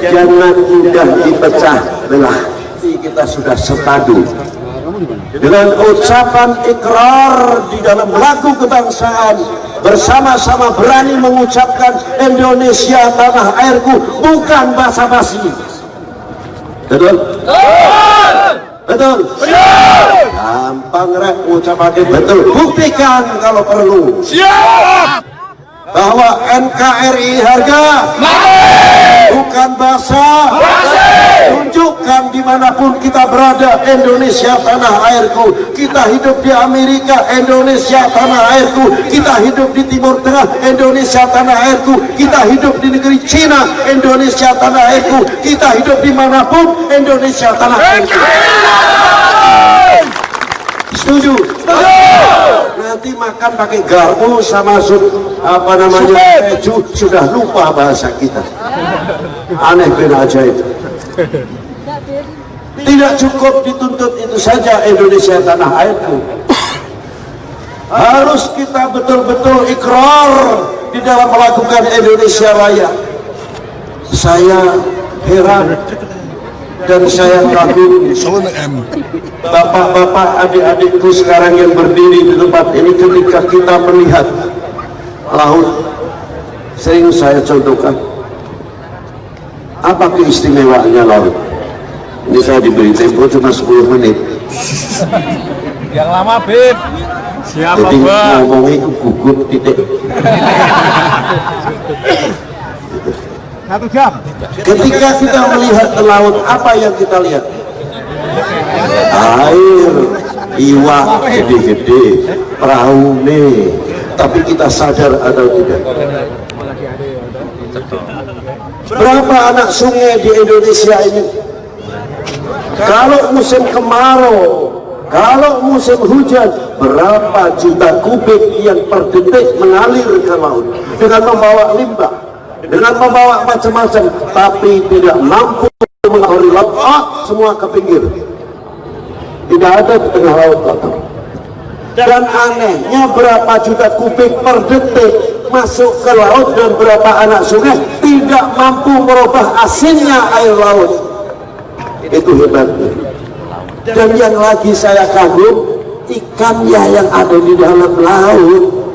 jangan mudah dipecah belah. Kita sudah sepadu dengan ucapan ikrar di dalam lagu kebangsaan, bersama-sama berani mengucapkan Indonesia tanah airku, bukan basa-basi. Betul? Betul? Gampang rek ucapannya betul. Buktikan kalau perlu. Siap. Bahwa NKRI harga bukan basa. Tunjukkan dimanapun kita berada, Indonesia tanah airku. Kita hidup di Amerika, Indonesia tanah airku. Kita hidup di Timur Tengah, Indonesia tanah airku. Kita hidup di negeri Cina, Indonesia tanah airku. Kita hidup dimanapun, Indonesia tanah airku. Setuju? Nanti makan pakai garpu sama keju, sudah lupa bahasa kita. Aneh ben ajaib. Tidak cukup dituntut itu saja Indonesia tanah airku. Harus kita betul-betul ikrar di dalam melakukan Indonesia Raya. Saya heran dan saya kagum bapak-bapak, adik-adikku sekarang yang berdiri di tempat ini, ketika kita melihat laut. Sering saya contohkan, apa keistimewaannya laut? Ini saya diberi tempo cuma 10 menit. Yang lama, Bib. Siapa, jadi Bang? ngomongnya gugup titik. 1 jam. Ketika kita melihat ke laut, apa yang kita lihat? Air, iwak gede-gede, perahu nih. Tapi kita sadar atau tidak? Berapa anak sungai di Indonesia ini? Kalau musim kemarau, kalau musim hujan, berapa juta kubik yang per detik mengalir ke laut dengan membawa limbah, dengan membawa macam-macam, tapi tidak mampu mengalir laut. Semua ke pinggir, tidak ada di tengah laut kotor. Dan anehnya, berapa juta kubik per detik masuk ke laut dan berapa anak sungai tidak mampu merubah asinnya air laut. Itu hebatnya. Dan yang lagi saya kagum, ikannya yang ada di dalam laut.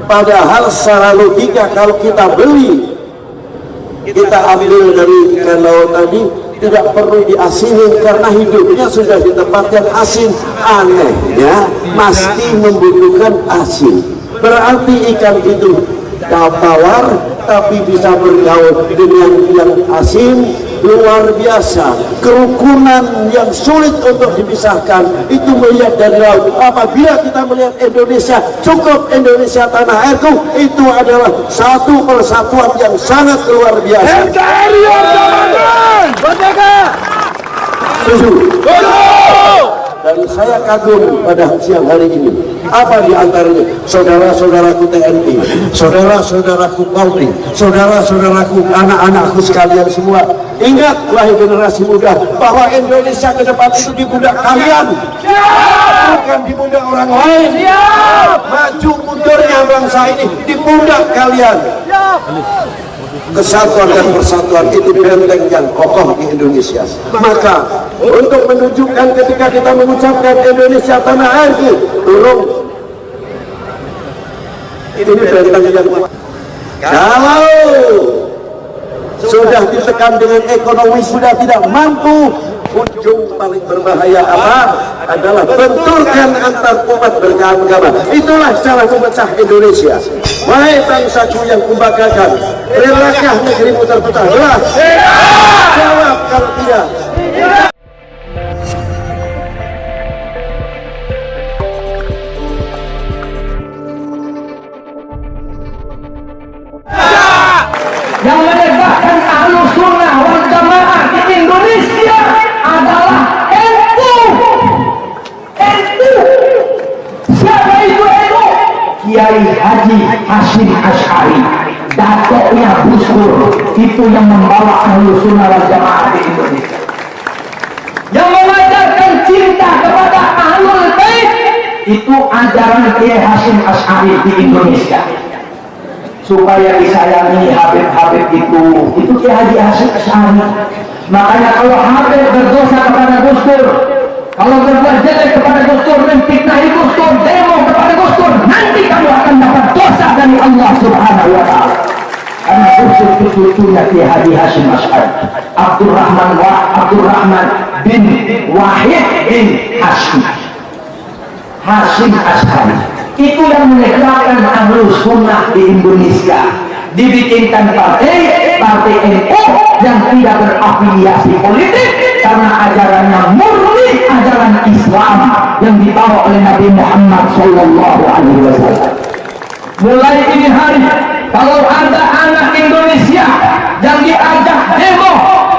Padahal secara logika kalau kita beli, kita ambil dari ikan laut tadi, tidak perlu diasinin karena hidupnya sudah di tempat yang asin. Anehnya mesti membutuhkan asin. Berarti ikan itu tawar tapi bisa bergaul dengan yang asin. Luar biasa, kerukunan yang sulit untuk dipisahkan itu melihat dari laut. Apabila kita melihat Indonesia, cukup Indonesia tanah airku, itu adalah satu persatuan yang sangat luar biasa. NKRI Merdeka! Dan saya kagum pada siang hari ini. Apa di antaranya? Saudara-saudaraku TNI, saudara-saudaraku Polri, saudara-saudaraku, anak-anakku sekalian semua. Ingat, wahai generasi muda, bahwa Indonesia ke depan itu di pundak kalian, bukan di pundak orang lain. Maju mundurnya bangsa ini di pundak kalian. Kesatuan dan persatuan itu benteng yang kokoh di Indonesia. Maka untuk menunjukkan ketika kita mengucapkan Indonesia tanah airku, tolong ini benteng yang kuat. Kalau sudah ditekan dengan ekonomi, sudah tidak mampu, ujung paling berbahaya apa? Adalah benturkan antar umat beragama. Itulah cara memecah Indonesia. Wahai bangsaku yang kubanggakan, relakah negerimu terpecah belah? Jawab kalau tidak. Yang menegakkan Ahlus Sunnah wal Jamaah di Indonesia adalah NU. Siapa itu NU? Kiai Haji Hasyim Asy'ari, datuknya Gus Dur, itu yang membawa Ahlus Sunnah wal Jamaah di Indonesia. Yang mengajarkan cinta kepada Ahlul Bait itu ajaran Kiai Hasyim Asy'ari di Indonesia. supaya disayangi Habib-Habib itu Kiai Haji Hasyim Asy'ari. Makanya kalau Habib berdosa kepada Gus Dur, kalau berbuat jelek kepada Gus Dur, memfitnahi Gus Dur, demo kepada Gus Dur, nanti kamu akan dapat dosa dari Allah Subhanahu wa Ta'ala. Karena Gus Dur itu cucunya Kiai Haji Hasyim Asy'ari, Abdurrahman bin Wahid bin Hasyim Asy'ari. Itu yang menegakkan Ahlus Sunnah di Indonesia. Dibikinkan partai NU yang tidak berafiliasi politik karena ajarannya murni ajaran Islam yang dibawa oleh Nabi Muhammad SAW. Mulai ini hari, kalau ada anak Indonesia yang diajak demo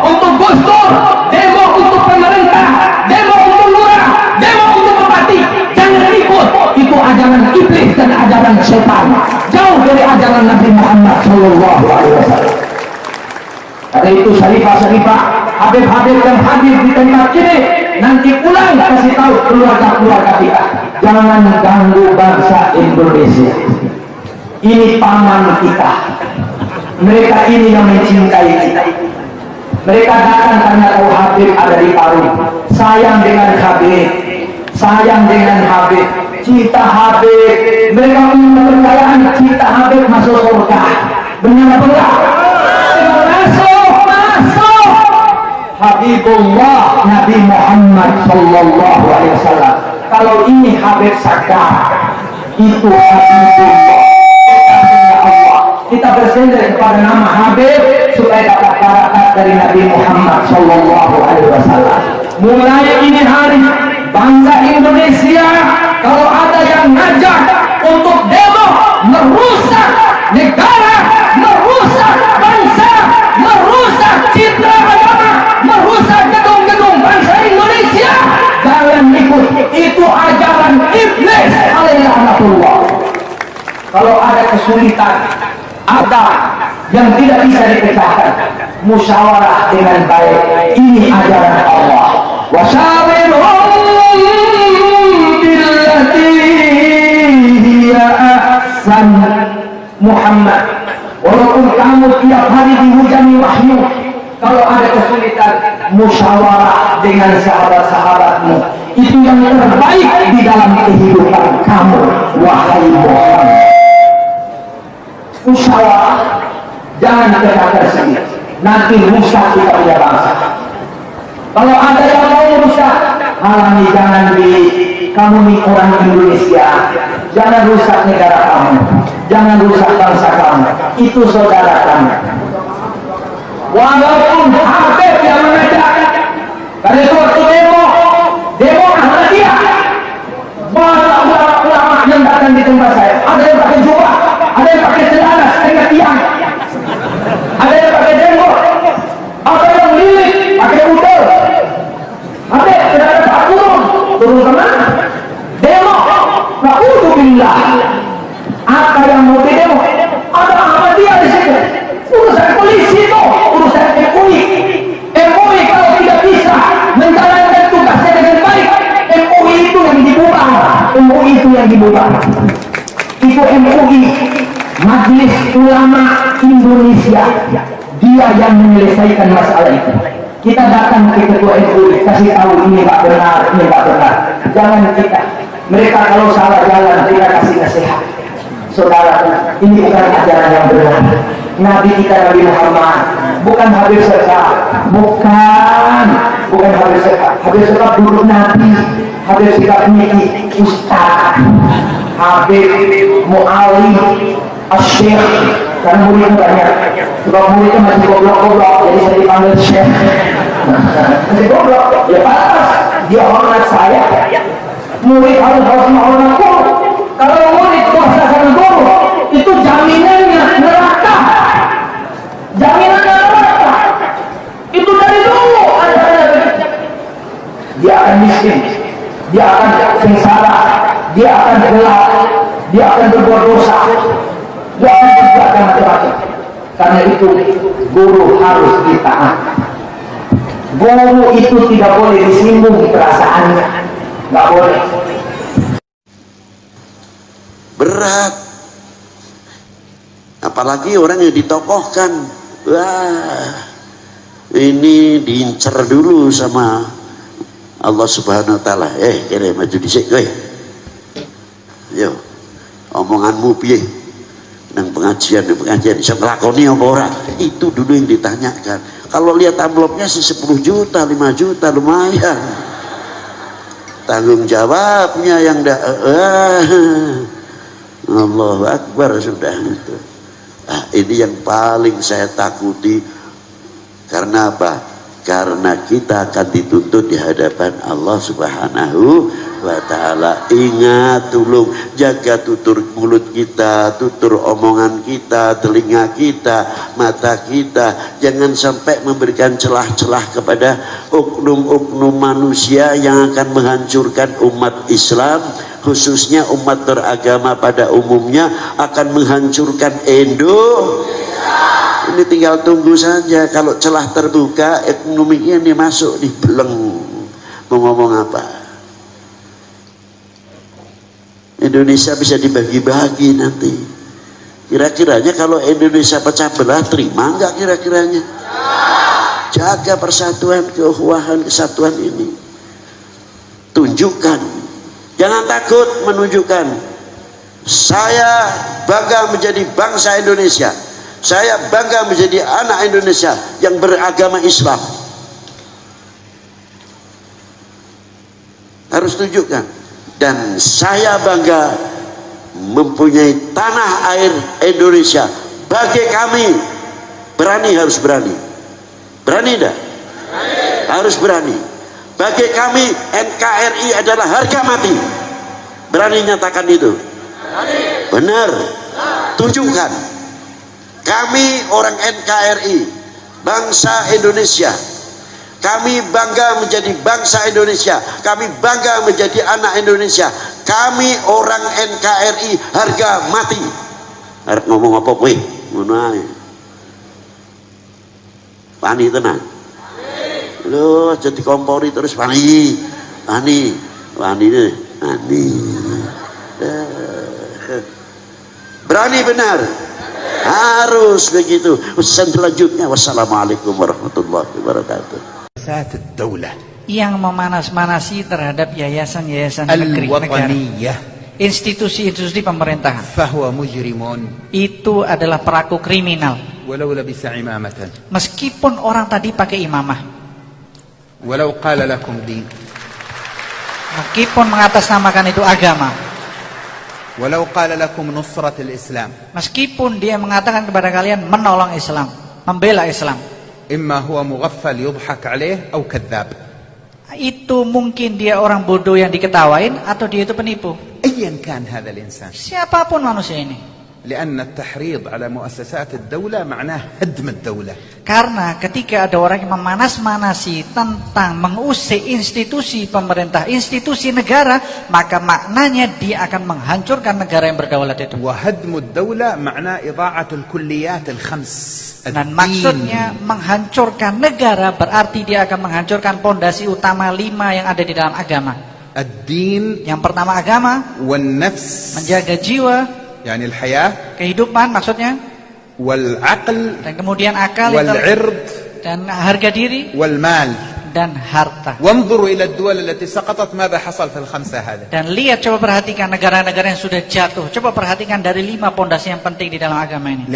untuk Gus Dur, demo untuk pemerintah, demo untuk lurah, demo untuk bupati, jangan ikut. Itu ajaran iblis dan ajaran setan, jauh dari ajaran Nabi Muhammad SAW. Karena itu syarifah-syarifah, Habib-Habib yang hadir di tempat ini, nanti pulang kasih tahu keluarga-keluarga kita, jangan ganggu bangsa Indonesia. Ini paman kita, mereka ini yang mencintai kita. Mereka datang karena tahu Habib ada di Palu, sayang dengan Habib, sayang dengan Habib, cinta Habib. Mereka punya kepercayaan cinta Habib masuk surga. Benar benar. Masuk. Habibullah Nabi Muhammad Sallallahu Alaihi Wasallam. Kalau ini Habib sadar, itu Habibullah. Kita bersandar kepada nama Habib supaya dapat barakat dari Nabi Muhammad Sallallahu Alaihi Wasallam. Mulai ini hari, bangsa Indonesia kalau ada yang ngajak untuk demo merusak negara, merusak bangsa, merusak citra agama, merusak gedung-gedung bangsa Indonesia, jangan ikut. Itu ajaran iblis alaihi laknatullah. Kalau ada kesulitan, ada yang tidak bisa dipecahkan, musyawarah dengan baik. Ini ajaran Allah. Wasyawirhum billati hiya ahsan. Muhammad, walaupun kamu tiap hari dihujani wahyu, kalau ada kesulitan, musyawarah dengan sahabat-sahabatmu. Itu yang terbaik di dalam kehidupan kamu, wahai Muhammad. Musyawarah, jangan kita sendiri, nanti rusak kita punya bangsa. Kalau ada yang mau rusak, halangi, jangan kamu nih orang Indonesia, jangan rusak negara kamu, jangan rusak bangsa kamu. Itu saudara kamu. Walaupun Habib yang mengajak, karena itu waktu demo Ahmadiyah, banyak ulama yang datang di tempat saya. Ada yang pakai jubah, ada yang pakai celana setengah tiang, ada yang pakai jenggot, ada yang lilit pakai udel. Ada tidak ada tak turun kemana? Demo, na'udzubillah. Apa yang mau demo? Ada Ahmadiyah di situ. Urusan polisi itu, urusan MUI. MUI kalau tidak bisa menjalankan tugasnya dengan baik, MUI itu yang dibubar. MUI itu yang dibubar. Itu MUI, Majelis Ulama Indonesia. Dia yang menyelesaikan masalah itu. Kita datang ke ketua MUI, kasih tahu ini Pak benar, ini Pak benar. Jangan kita. Mereka kalau salah jalan, kita kasih nasihat. Saudara, ini bukan ajaran yang benar. Nabi kita Nabi Muhammad, bukan Habib Sekar, bukan Habib Sekar. Habib Sekar dulu Nabi, Habib Sekar ini Ustaz, Habib Mu'alim, Asyik. Karena muridnya banyak, sebab muridnya masih goblok-goblok, jadi saya dipanggil Syekh. Masih goblok, ya pantas dia hormat saya. Murid harus menghormatku. Kalau murid dosa sama guru, itu jaminannya neraka. Jaminannya neraka. Itu dari dulu ada. Dia akan miskin, dia akan sengsara, dia akan gelap, dia akan berbuat dosa, dia akan berbuat macam-macam. Karena itu guru harus ditaati. Guru itu tidak boleh disinggung perasaannya, nggak boleh. Berat. apalagi orang yang ditokohkan. Wah, ini diincer dulu sama Allah Subhanahu wa taala. Kene maju dhisik kowe. Yo, omonganmu piye? Nang pengajian bisa ngelakoni apa ora? Itu dulu yang ditanyakan. Kalau lihat amplopnya sih 10 juta, 5 juta lumayan. Tanggung jawabnya yang Allahu Akbar sudah itu. Ini yang paling saya takuti. Karena apa? Karena kita akan dituntut di hadapan Allah Subhanahu wa ta'ala. Ingat, tolong jaga tutur mulut kita, tutur omongan kita, telinga kita, mata kita. Jangan sampai memberikan celah-celah kepada oknum-oknum manusia yang akan menghancurkan umat Islam, khususnya umat beragama pada umumnya, akan menghancurkan Indonesia. Ini tinggal tunggu saja. Kalau celah terbuka, ekonominya ini masuk di beleng. Mau ngomong apa? Indonesia bisa dibagi-bagi nanti. Kira-kiranya kalau Indonesia pecah belah, terima enggak kira-kiranya? Jaga persatuan, keukhuwahan, kesatuan ini. Tunjukkan. Jangan takut menunjukkan. Saya bangga menjadi bangsa Indonesia. Saya bangga menjadi anak Indonesia yang beragama Islam. Harus tunjukkan. Dan saya bangga mempunyai tanah air Indonesia. Bagi kami, berani, harus berani. Berani dah? Harus berani. Bagi kami, NKRI adalah harga mati. Berani nyatakan itu? Benar. Tunjukkan. Kami orang NKRI, bangsa Indonesia. Kami bangga menjadi bangsa Indonesia. Kami bangga menjadi anak Indonesia. Kami orang NKRI harga mati. Harap ngomong apa kowe? Ngono ae. Pani tenan. Lho, jadi kompori terus pani. Pani. Pani. Berani benar. Harus begitu. Selanjutnya, wassalamualaikum warahmatullahi wabarakatuh. Yang memanas-manasi terhadap yayasan-yayasan negeri negara, institusi-institusi pemerintahan, itu adalah pelaku kriminal. Meskipun orang tadi pakai imamah, meskipun mengatasnamakan itu agama, meskipun dia mengatakan kepada kalian menolong Islam, membela Islam, itu mungkin dia orang bodoh yang diketawain, atau dia itu penipu. Siapapun manusia ini. Karena ketika ada orang yang memanas-manasi tentang mengusik institusi pemerintah, institusi negara, maka maknanya dia akan menghancurkan negara yang berdaulat itu. Dan maksudnya menghancurkan negara berarti dia akan menghancurkan pondasi utama 5 yang ada di dalam agama. Yang pertama agama, menjaga jiwa, kehidupan maksudnya, dan kemudian akal, dan harga diri, dan harta. Dan lihat, coba perhatikan negara-negara yang sudah jatuh. Coba perhatikan dari 5 pondasi yang penting di dalam agama ini.